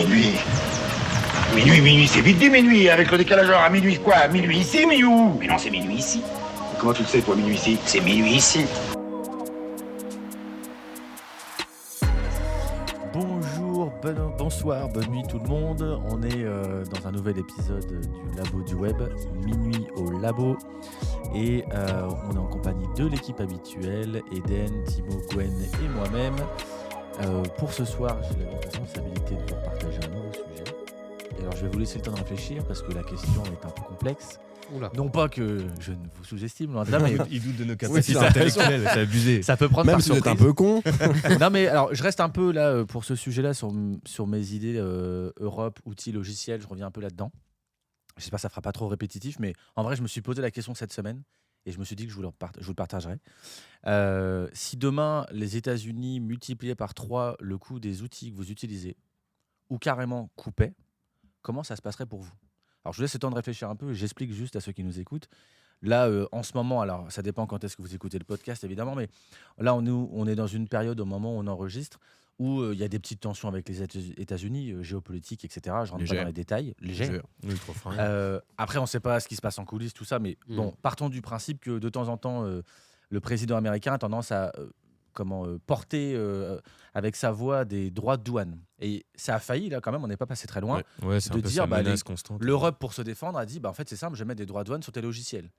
Minuit. Minuit, c'est vite dit minuit, avec le décalage horaire à minuit quoi? Minuit ici, minuit où? Mais non, c'est minuit ici. Comment tu le sais, toi, minuit ici? C'est minuit ici. Bonsoir, bonne nuit tout le monde. On est dans un nouvel épisode du Labo du Web, minuit au Labo. Et on est en compagnie de l'équipe habituelle, Eden, Thibaut, Gwen et moi-même. Pour ce soir, j'ai la responsabilité de vous partager un nouveau sujet. Et alors je vais vous laisser le temps de réfléchir parce que la question est un peu complexe. Oula. Non pas que je ne vous sous-estime, loin de là, mais il doute de nos Oui, capacités c'est intellectuelles, c'est abusé. ça peut prendre Même par si vous êtes un surprise. peu con. Non mais alors je reste un peu là pour ce sujet-là sur mes idées Europe, outils, logiciels, je reviens un peu là-dedans. J'espère que ça fera pas trop répétitif, mais en vrai je me suis posé la question cette semaine et je me suis dit que je vous le partagerai. Si demain les États-Unis multipliaient par 3 le coût des outils que vous utilisez ou carrément coupaient, comment ça se passerait pour vous? Alors je vous laisse le temps de réfléchir un peu, j'explique juste à ceux qui nous écoutent. Là, en ce moment, alors ça dépend quand est-ce que vous écoutez le podcast, évidemment, mais là, on est dans une période au moment où on enregistre où il y a des petites tensions avec les États-Unis, géopolitique, etc. Je rentre pas dans les détails. Léger. Après, on ne sait pas ce qui se passe en coulisses, tout ça, mais bon, partons du principe que de temps en temps, le président américain a tendance à porter avec sa voix des droits de douane. Et ça a failli, là, quand même, on n'est pas passé très loin. Ouais, c'est de un peu dire, sa bah, menace constante. L'Europe, pour se défendre, a dit en fait, c'est simple, je vais mettre des droits de douane sur tes logiciels.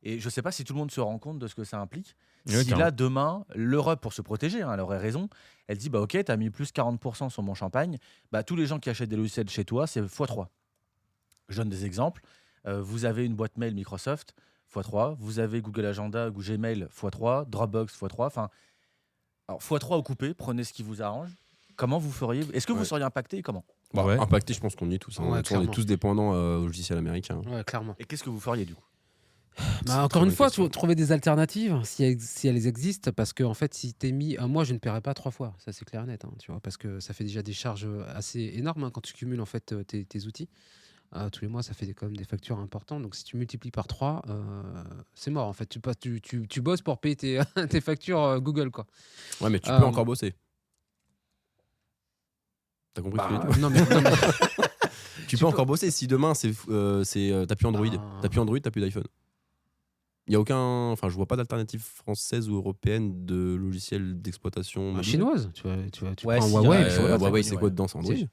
Et je ne sais pas si tout le monde se rend compte de ce que ça implique. Ouais, Si là, demain, l'Europe, pour se protéger, elle aurait raison, elle dit ok, tu as mis plus 40% sur mon champagne, tous les gens qui achètent des logiciels chez toi, c'est x3. Je donne des exemples. Vous avez une boîte mail Microsoft, x3. Vous avez Google Agenda ou Gmail, x3. Dropbox, x3. Enfin, alors, x3 ou coupé, prenez ce qui vous arrange. Comment vous feriez? Est-ce que vous seriez impacté et comment? Impacté, je pense qu'on y est tous. Ouais, On est clairement. tous dépendants au logiciel américain. Ouais, clairement. Et qu'est-ce que vous feriez du coup? Encore une fois, question. trouver des alternatives si elles existent, parce que en fait, si t'es mis, moi, je ne paierai pas 3 fois, ça c'est clair et net, hein, tu vois, parce que ça fait déjà des charges assez énormes quand tu cumules en fait tes outils. Tous les mois, ça fait quand même des factures importantes. Donc, si tu multiplies par 3, c'est mort. En fait, tu bosses pour payer tes factures Google, quoi. Ouais, mais tu peux encore bosser. T'as compris ce que je veux dire? Non, mais Tu peux encore bosser si demain t'as plus Android, t'as plus d'iPhone. Il y a aucun, je vois pas d'alternative française ou européenne de logiciel d'exploitation mobile. chinoise, tu Ouais, prends si, Huawei. il faut- Huawei, c'est c'est connu, quoi dedans? C'est Android. Si.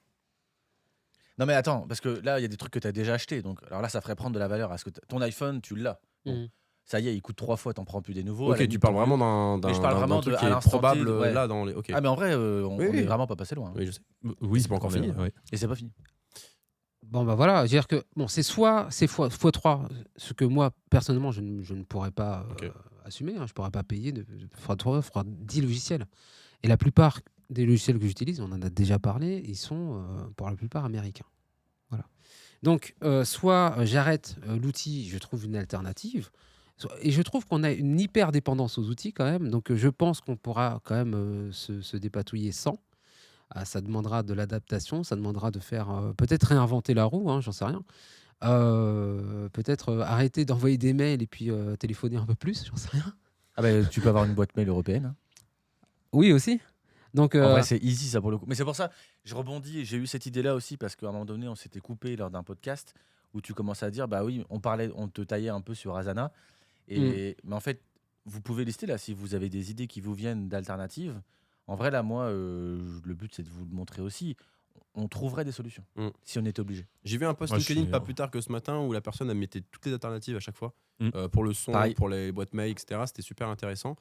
Non mais attends, parce que là, il y a des trucs que tu as déjà achetés. Donc, alors là, ça ferait prendre de la valeur à ce que ton iPhone, tu l'as. Bon, Mhm. ça y est, il coûte 3 fois, t'en prends plus des nouveaux. À la Ok, limite, tu parles tant vraiment Mais je parle vraiment d'un truc de- qui à est l'instant T, probable ouais. là dans les. Ok. Ah mais en vrai, on Oui, est oui. vraiment pas passé loin. Oui, je sais. Oui, c'est pas encore fini. Ouais. Et c'est pas fini. Bon, voilà, je veux dire que c'est soit c'est x3, ce que moi, personnellement, je ne pourrais pas Ok. assumer. Je ne pourrais pas payer de x3, x 10 logiciels. Et la plupart des logiciels que j'utilise, on en a déjà parlé, ils sont pour la plupart américains. Voilà. Donc, soit j'arrête l'outil, je trouve une alternative. Et je trouve qu'on a une hyper dépendance aux outils quand même. Donc, je pense qu'on pourra quand même se dépatouiller sans. Ça demandera de l'adaptation, ça demandera de faire peut-être réinventer la roue, hein, j'en sais rien. Peut-être arrêter d'envoyer des mails et puis téléphoner un peu plus, j'en sais rien. Ah bah, tu peux avoir une boîte mail européenne. Hein. Oui, aussi. Donc, En vrai, c'est easy ça pour le coup. Mais c'est pour ça, je rebondis. J'ai eu cette idée-là aussi parce qu'à un moment donné, on s'était coupé lors d'un podcast où tu commençais à dire, bah oui, on te taillait un peu sur Asana. Mais en fait, vous pouvez lister là si vous avez des idées qui vous viennent d'alternatives. En vrai, là, moi, le but, c'est de vous le montrer aussi. On trouverait des solutions si on était obligé. J'ai vu un post Moi, LinkedIn pas plus tard que ce matin où la personne elle mettait toutes les alternatives à chaque fois pour le son, Pareil. pour les boîtes mail, etc. C'était super intéressant.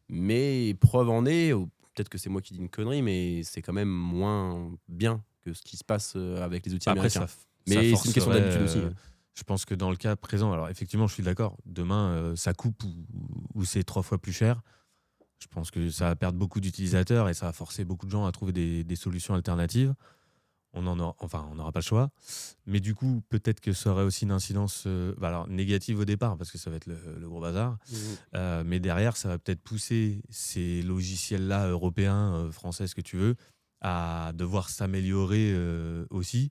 Mais preuve en est, ou peut-être que c'est moi qui dis une connerie, mais c'est quand même moins bien que ce qui se passe avec les outils Après, américains. ça Mais c'est une question forcerait, d'habitude aussi. Je pense que dans le cas présent, alors effectivement, je suis d'accord. Demain, ça coupe ou c'est 3 fois plus cher. Je pense que ça va perdre beaucoup d'utilisateurs et ça va forcer beaucoup de gens à trouver des solutions alternatives. On n'aura pas le choix. Mais du coup, peut-être que ça aurait aussi une incidence alors, négative au départ, parce que ça va être le gros bazar. Mais derrière, ça va peut-être pousser ces logiciels-là, européens, français, ce que tu veux, à devoir s'améliorer aussi.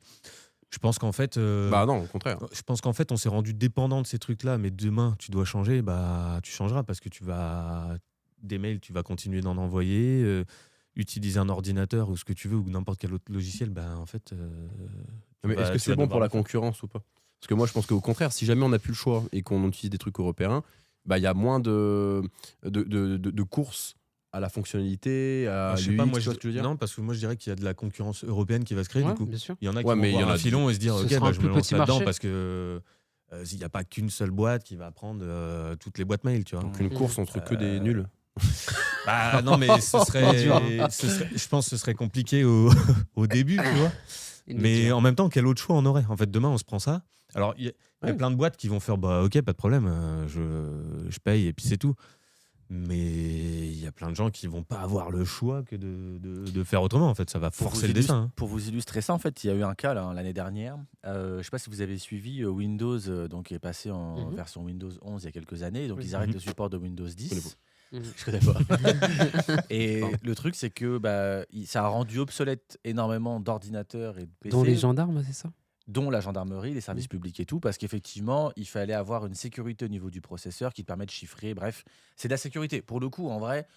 Je pense qu'en fait, Non, au contraire. je pense qu'en fait, on s'est rendu dépendant de ces trucs-là, mais demain, tu dois changer, tu changeras parce que des mails, tu vas continuer d'en envoyer. utiliser un ordinateur ou ce que tu veux ou n'importe quel autre logiciel, ben en fait. Mais est-ce que c'est bon pour la concurrence ou pas? Parce que moi, je pense qu'au contraire, si jamais on n'a plus le choix et qu'on utilise des trucs européens, bah il y a moins de courses à la fonctionnalité, à Je sais l'UX, pas, moi tu vois ce que je veux dire? non, parce que moi je dirais qu'il y a de la concurrence européenne qui va se créer Ouais, du coup. bien sûr. Il y en a qui Ouais, vont mais il y voir en a un filon et se dire Ce ok, sera bah, un je plus me lance petit là-dedans marché. parce que il n'y a pas qu'une seule boîte qui va prendre toutes les boîtes mail, tu vois. Donc une course entre que des nuls. Bah non, mais je pense que ce serait compliqué au début, tu vois. Mais en même temps, quel autre choix on aurait? En fait, demain, on se prend ça. Alors, il y a Ouais. plein de boîtes qui vont faire bah ok, pas de problème, je paye et puis c'est tout. Mais il y a plein de gens qui vont pas avoir le choix que de faire autrement. En fait, ça va forcer le dessin. Hein. Pour vous illustrer ça, en fait, il y a eu un cas là, l'année dernière. Je sais pas si vous avez suivi Windows, donc qui est passé en version Windows 11 il y a quelques années. Donc Oui. ils arrêtent le support de Windows 10. Mhm. Je connais pas. Et le truc, c'est que ça a rendu obsolète énormément d'ordinateurs et de PC. Dont les gendarmes, c'est ça? Dont la gendarmerie, les services publics et tout, parce qu'effectivement, il fallait avoir une sécurité au niveau du processeur qui te permet de chiffrer. Bref, c'est de la sécurité. Pour le coup, en vrai,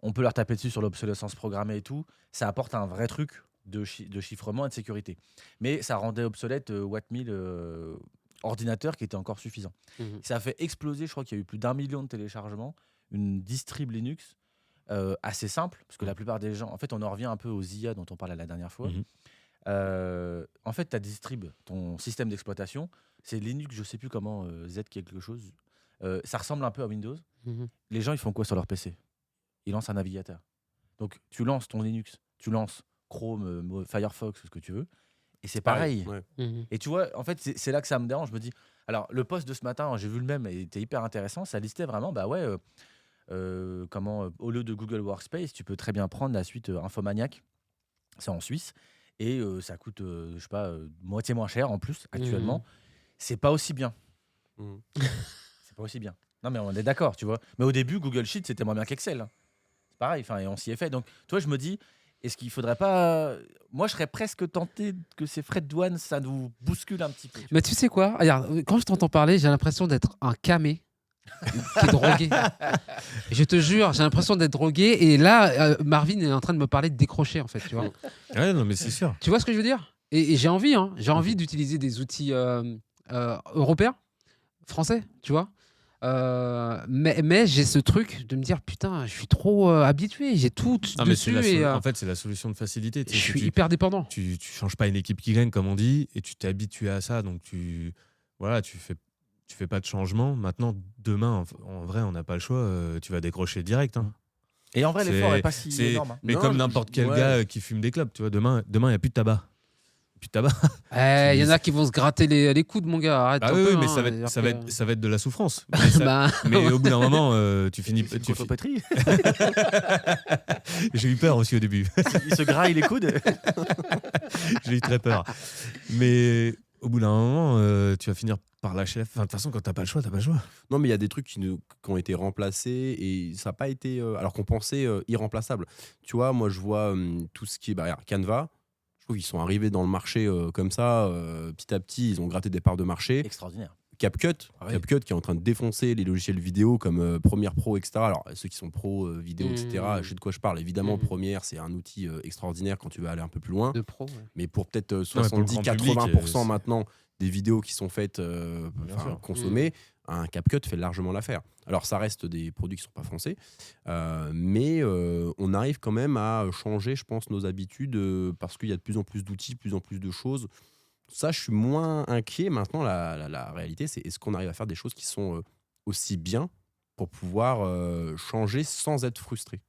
on peut leur taper dessus sur l'obsolescence programmée et tout. Ça apporte un vrai truc de chiffrement et de sécurité. Mais ça rendait obsolète Watt 1000 ordinateurs qui étaient encore suffisants. Mhm. Ça a fait exploser, je crois qu'il y a eu plus d'1 million de téléchargements, une distrib Linux assez simple, parce que la plupart des gens, en fait, on en revient un peu aux IA dont on parlait la dernière fois. Mhm. En fait, ta distrib, ton système d'exploitation, c'est Linux, je sais plus comment, Z quelque chose. Ça ressemble un peu à Windows. Mhm. Les gens, ils font quoi sur leur PC? Ils lancent un navigateur. Donc, tu lances ton Linux, tu lances Chrome, Firefox, ce que tu veux, et c'est pareil. Ouais. Mhm. Et tu vois, en fait, c'est là que ça me dérange. Je me dis, alors, le post de ce matin, j'ai vu le même, et il était hyper intéressant. Ça listait vraiment, comment, au lieu de Google Workspace, tu peux très bien prendre la suite Infomaniac. C'est en Suisse. Et ça coûte, je sais pas, moitié moins cher en plus, actuellement. C'est pas aussi bien. Mhm. C'est pas aussi bien. Non, mais on est d'accord, tu vois. Mais au début, Google Sheet, c'était moins bien qu'Excel. Hein. C'est pareil, et on s'y est fait. Donc, toi, je me dis, est-ce qu'il faudrait pas. Moi, je serais presque tenté que ces frais de douane, ça nous bouscule un petit peu. Mais tu sais quoi? Regarde, quand je t'entends parler, j'ai l'impression d'être un camé qui est drogué. Je te jure, j'ai l'impression d'être drogué. Et là, Marvin est en train de me parler de décrocher, en fait. Tu vois, Ouais, non, mais c'est sûr. tu vois ce que je veux dire? Et j'ai envie, hein, j'ai envie d'utiliser des outils européens, français, tu vois. Mais j'ai ce truc de me dire, putain, je suis trop habitué, j'ai tout Non, mais c'est dessus et en fait, c'est la solution de facilité. je Tu sais, suis tu, hyper dépendant. tu changes pas une équipe qui gagne, comme on dit, et tu t'es habitué à ça. Donc, voilà, tu fais pas de changement. Maintenant, demain, en vrai, on n'a pas le choix. Tu vas décrocher direct. Hein. Et en vrai, C'est- l'effort est pas si c'est- énorme. Hein. Mais Non, comme n'importe quel ouais. gars qui fume des clopes, tu vois, demain, il n'y a plus de tabac. Plus de tabac. Il y en a qui vont se gratter les coudes, mon gars. Arrête Ah un oui, peu, mais hein, ça va c'est-à-dire être, que- ça va être de la souffrance. Mais, Bah, mais au bout d'un moment, tu finis. C'est une tu contrepoterie. J'ai eu peur aussi au début. Il se graille les coudes. J'ai eu très peur. Mais au bout d'un moment, tu vas finir par lâcher. Enfin, de toute façon, quand t'as pas le choix, t'as pas le choix. Non, mais il y a des trucs qui ont été remplacés et ça n'a pas été. Alors qu'on pensait irremplaçable. Tu vois, moi, je vois tout ce qui est. Regarde, Canva, je trouve qu'ils sont arrivés dans le marché comme ça. Petit à petit, ils ont gratté des parts de marché. Extraordinaire. CapCut, Ah oui. CapCut qui est en train de défoncer les logiciels vidéo comme Premiere Pro, etc. Alors, ceux qui sont pro vidéo, etc., je sais de quoi je parle. Évidemment, Premiere, c'est un outil extraordinaire quand tu veux aller un peu plus loin. de pro. Ouais. Mais pour peut-être Ouais, pour le grand public, 70-80% c'est- maintenant des vidéos qui sont faites, sûr. consommées, un CapCut fait largement l'affaire. Alors, ça reste des produits qui ne sont pas français, mais on arrive quand même à changer, je pense, nos habitudes parce qu'il y a de plus en plus d'outils, de plus en plus de choses. Ça, je suis moins inquiet. Maintenant, la réalité, c'est est-ce qu'on arrive à faire des choses qui sont aussi bien pour pouvoir changer sans être frustré.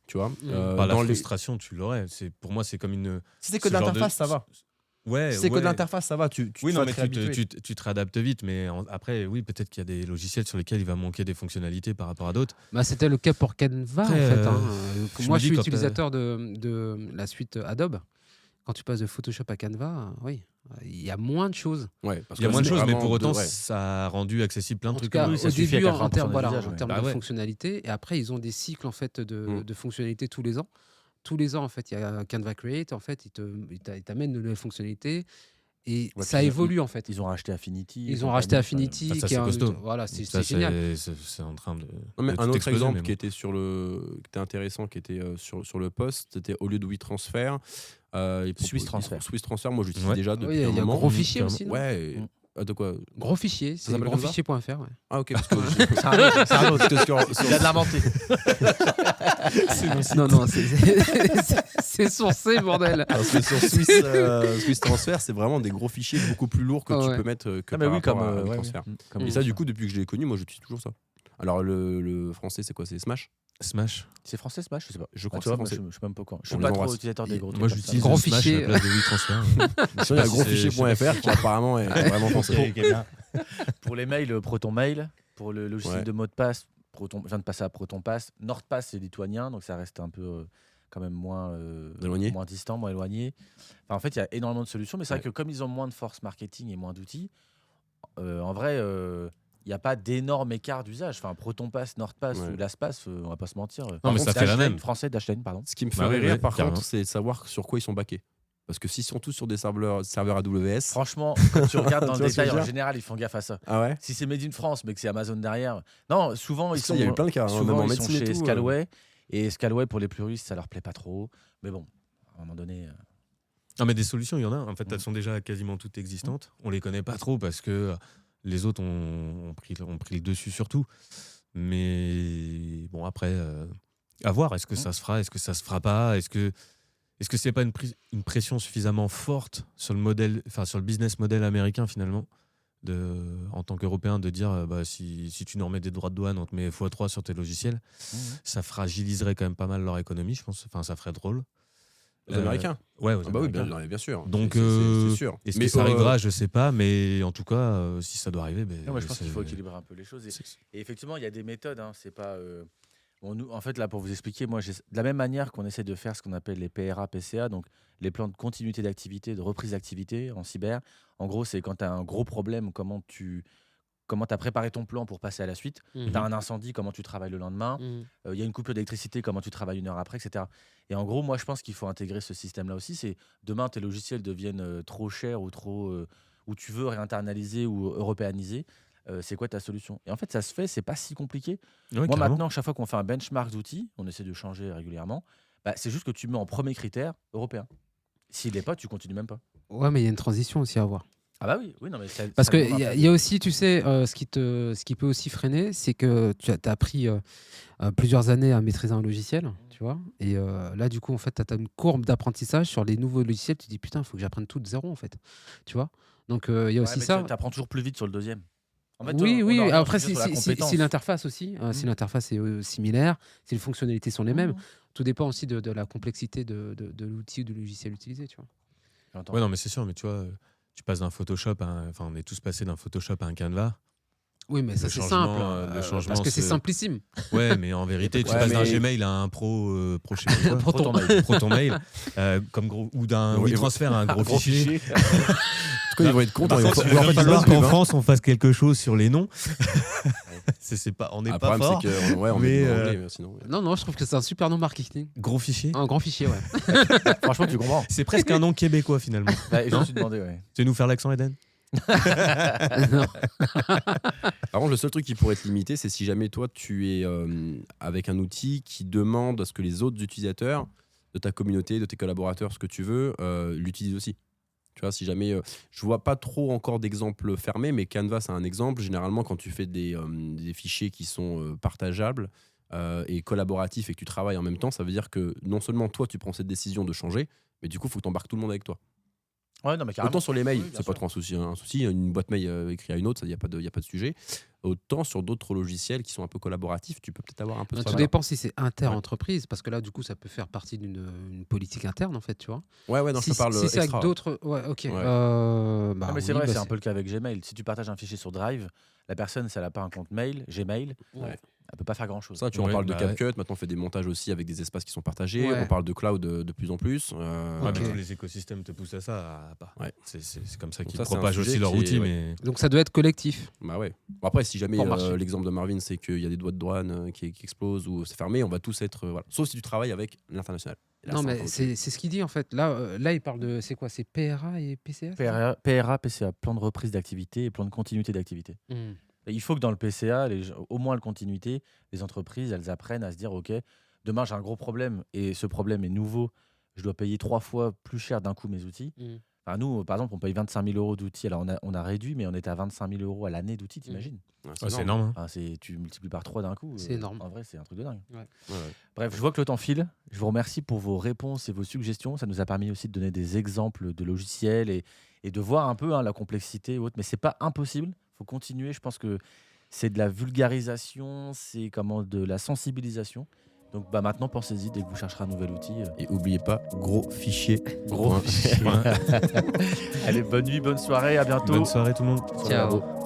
Tu vois Bah, la dans les- frustration, tu l'aurais. Pour moi, c'est comme une. Si c'est que ce de genre l'interface, ça va. Ouais. Si c'est que ouais. de l'interface, ça va. Tu Oui, te non, vas mais te réhabituer. tu te réadaptes vite. Mais après, oui, peut-être qu'il y a des logiciels sur lesquels il va manquer des fonctionnalités par rapport à d'autres. Bah, c'était le cas pour Canva, Après, en fait. Hein. je Moi, me je dis suis quand utilisateur de la suite Adobe. Quand tu passes de Photoshop à Canva, oui, il y a moins de choses. Ouais, parce Il y a que moins de c'est choses, mais vraiment pour autant, ouais. ça a rendu accessible plein de En tout trucs. cas, oui, ça au suffit à début, en 80% termes des voilà, usages, en ouais. termes Bah de ouais. fonctionnalités. Et après, ils ont des cycles en fait, de fonctionnalités tous les ans. Tous les ans, en fait, il y a Canva Create. En fait, il t'amène de nouvelles fonctionnalités. Et Ouais, ça puis évolue en fait. Ils ont racheté Affinity. Ils ont et racheté compagnie, Affinity, ça, qui est c'est costaud. voilà, c'est Ça, génial. c'est en train de. Non, mais de un tout autre exploser, exemple mais qui bon. était qui était intéressant, qui était sur le poste, c'était au lieu de WeTransfer, Swiss Transfer. Swiss Transfer, moi j'utilise Ouais. déjà Oui, depuis il y a un un moment. gros fichier carrément. aussi. non Ouais. Mm. De quoi Gros fichier, c'est s'appelle comme ça grosfichier.fr. Ouais. Ah ok, parce que C'est un autre. parce que Il a de l'inventé. Non, c'est sourcé, bordel. parce que sur Swiss Transfer, c'est vraiment des gros fichiers beaucoup plus lourds que Ah tu ouais. peux mettre que Ah, mais par oui, comme. rapport à ouais, WeTransfer. oui. Comme Et ils ça, font du coup, depuis que je l'ai connu, moi j'utilise toujours ça. Alors le français, c'est quoi? C'est Smash? Smash. C'est français Smash, je sais pas. Je crois Ah, que tu c'est vois, moi, français. je suis même pas au courant. Je On suis les pas trop embrasse. utilisateur des gros trucs. Moi, comme ça. j'utilise Gros le Smash fichier. à la place de WeTransfer. Sinon, il y a grosfichier.fr qui apparemment est vraiment français. Pour les mails, ProtonMail. Pour le logiciel Ouais. de mot de passe, je viens de passer à ProtonPass. NordPass, c'est lituanien, donc ça reste un peu quand même moins Éloigné. moins distant, moins éloigné. Enfin, en fait, il y a énormément de solutions, mais c'est vrai Ouais. que comme ils ont moins de force marketing et moins d'outils, en vrai, il n'y a pas d'énorme écart d'usage. Enfin, ProtonPass, NordPass Ouais. ou LastPass, on va pas se mentir. Non, mais ça fait la même. Français, Dashlane, pardon. Ce qui me Bah ferait ouais, rire, ouais, par carrément. contre, c'est de savoir sur quoi ils sont backés. Parce que s'ils sont tous sur des serveurs AWS. Franchement, quand tu regardes dans Tu le vois ce que je détail, veux en dire général, ils font gaffe à ça. Ah ouais. Si c'est Made in France, mais que c'est Amazon derrière. Non, souvent, ils Ça, sont. il y a eu plein de cas, hein, Souvent, même en ils sont médecine et chez tout, Scalway. Et Scalway, pour les puristes, ça leur plaît pas trop. Mais bon, à un moment donné. Non, mais des solutions, il y en a. En fait, Mm. elles sont déjà quasiment toutes existantes. On les connaît pas trop parce que les autres ont pris le dessus sur tout. Mais bon, après, à voir. Est-ce que ça se fera? Est-ce que ça se fera pas? Est-ce que c'est pas une pression suffisamment forte sur le modèle, enfin sur le business model américain finalement, en tant qu'Européen, de dire si tu nous remets des droits de douane, on te met x3 sur tes logiciels, ça fragiliserait quand même pas mal leur économie, je pense. Enfin, ça ferait drôle. Aux Américains. Ouais, aux Ah bah oui, Américains. bien sûr. Donc, c'est sûr. Est-ce Mais que ça arrivera? Je sais pas, mais en tout cas, si ça doit arriver, Non, moi, je pense qu'il faut équilibrer un peu les choses. Et effectivement, il y a des méthodes. C'est pas. Bon, nous, en fait, là, pour vous expliquer, moi, de la même manière qu'on essaie de faire ce qu'on appelle les PRA, PCA, donc les plans de continuité d'activité, de reprise d'activité en cyber. En gros, c'est quand tu as un gros problème, comment tu as préparé ton plan pour passer à la suite. Mhm. Tu as un incendie, comment tu travailles le lendemain. Mhm. Il y a une coupure d'électricité, comment tu travailles une heure après, etc. Et en gros, moi, je pense qu'il faut intégrer ce système-là aussi. C'est demain, tes logiciels deviennent trop chers ou trop, ou tu veux réinternaliser ou européaniser. C'est quoi ta solution? Et en fait, ça se fait, c'est pas si compliqué. Ouais, Moi, carrément. maintenant, chaque fois qu'on fait un benchmark d'outils, on essaie de changer régulièrement, c'est juste que tu mets en premier critère européen. S'il n'est pas, tu continues même pas. Ouais, mais il y a une transition aussi à avoir. Ah bah oui, non mais Parce ça qu'il demande un peu. y a aussi, tu sais, ce qui peut aussi freiner, c'est que tu as appris plusieurs années à maîtriser un logiciel, tu vois. Et là, du coup, en fait, tu as une courbe d'apprentissage sur les nouveaux logiciels. Tu te dis, putain, il faut que j'apprenne tout de zéro, en fait. Tu vois. Donc, il y a Ouais, aussi mais ça. tu apprends toujours plus vite sur le deuxième. En fait, Oui, on oui. oriente Après, toujours sur la compétence. si l'interface aussi, si l'interface est similaire, si les fonctionnalités sont les mêmes, Mmh. tout dépend aussi de la complexité de l'outil ou du logiciel utilisé, tu vois. J'entends. Ouais, non, mais c'est sûr, mais tu vois, tu passes d'un Photoshop enfin, on est tous passés d'un Photoshop à un Canva. Oui, mais ça, Le c'est changement, simple. le changement parce que c'est se- simplissime. Ouais, mais en vérité, tu Ouais, passes d'un mais- Gmail à un pro je sais pas quoi. ProtonMail. ProtonMail, comme ou d'un Oui, WeTransfer à un gros fichier. En tout cas, ils vont être contents. Par Ils vont contre, en il va fait, ils falloir bossent, qu'en hein. France, on fasse quelque chose sur les noms. On n'est Le pas problème, fort. c'est que ouais, on mais, met en anglais, sinon. ouais. Non, je trouve que c'est un super nom marketing. Gros fichier. Un grand fichier, ouais. Franchement, tu comprends. C'est presque un nom québécois finalement. Je me suis demandé, ouais. Tu veux nous faire l'accent, Eden? Non. Par contre, le seul truc qui pourrait être limité, c'est si jamais toi, tu es avec un outil qui demande à ce que les autres utilisateurs de ta communauté, de tes collaborateurs, ce que tu veux, l'utilisent aussi. Tu vois, si jamais... je vois pas trop encore d'exemples fermés, mais Canva, c'est un exemple. Généralement, quand tu fais des fichiers qui sont partageables et collaboratifs et que tu travailles en même temps, ça veut dire que non seulement toi, tu prends cette décision de changer, mais du coup, il faut que tu embarques tout le monde avec toi. Ouais, non, mais carrément. Autant sur les mails, Oui, bien c'est sûr. pas trop un souci. Une boîte mail écrite à une autre, il n'y a pas de sujet. Autant sur d'autres logiciels qui sont un peu collaboratifs, tu peux peut-être avoir un peu de Tout travail. dépend si c'est inter-entreprise, parce que là, du coup, ça peut faire partie d'une politique interne, en fait, tu vois. Ouais, non, si je te parle si c'est avec extra. d'autres... Ouais, ok. Ouais. Non, mais c'est oui, vrai, bah, c'est un peu le cas avec Gmail. Si tu partages un fichier sur Drive, la personne, si elle n'a pas un compte mail, Gmail, Ouais. elle peut pas faire grand-chose. Ça, tu en Ouais, parles de bah CapCut. Maintenant, on fait des montages aussi avec des espaces qui sont partagés. Ouais. On parle de cloud de plus en plus. Ouais, Ok. mais tous les écosystèmes te poussent à ça. Ouais. C'est comme ça Donc qu'ils ça, c'est un propagent sujet aussi leur qui est- outil. ouais. Mais Donc, ça doit être collectif. Bah ouais. Bon, après, si si jamais Pour marcher. l'exemple de Marvin, c'est qu'il y a des doigts de douane qui explosent ou c'est fermé, on va tous être. Voilà. Sauf si tu travailles avec l'international. Et là, Non, c'est mais encore autre c'est ce qu'il dit en fait. Là, il parle de. C'est quoi? C'est PRA et PCA c'est ça PRA, PCA, plan de reprise d'activité et plan de continuité d'activité. Hmm. Et il faut que dans le PCA, au moins la continuité, les entreprises, elles apprennent à se dire, OK, demain j'ai un gros problème et ce problème est nouveau, je dois payer 3 fois plus cher d'un coup mes outils. Hmm. Enfin, nous, par exemple, on paye 25 000 euros d'outils. Alors, on a réduit, mais on était à 25 000 euros à l'année d'outils, t'imagines? Ouais, Ouais, c'est énorme. Hein. Enfin, tu multiplies par 3 d'un coup. C'est énorme. En vrai, c'est un truc de dingue. Ouais, ouais. Bref, je vois que le temps file. Je vous remercie pour vos réponses et vos suggestions. Ça nous a permis aussi de donner des exemples de logiciels et de voir un peu la complexité et autres. Mais c'est pas impossible. Il faut continuer. Je pense que c'est de la vulgarisation, c'est de la sensibilisation. Donc maintenant, pensez-y dès que vous chercherez un nouvel outil. Et oubliez pas, gros fichier. Gros fichier. Allez, bonne nuit, bonne soirée, à bientôt. Bonne soirée tout le monde. Sur Ciao. Labo.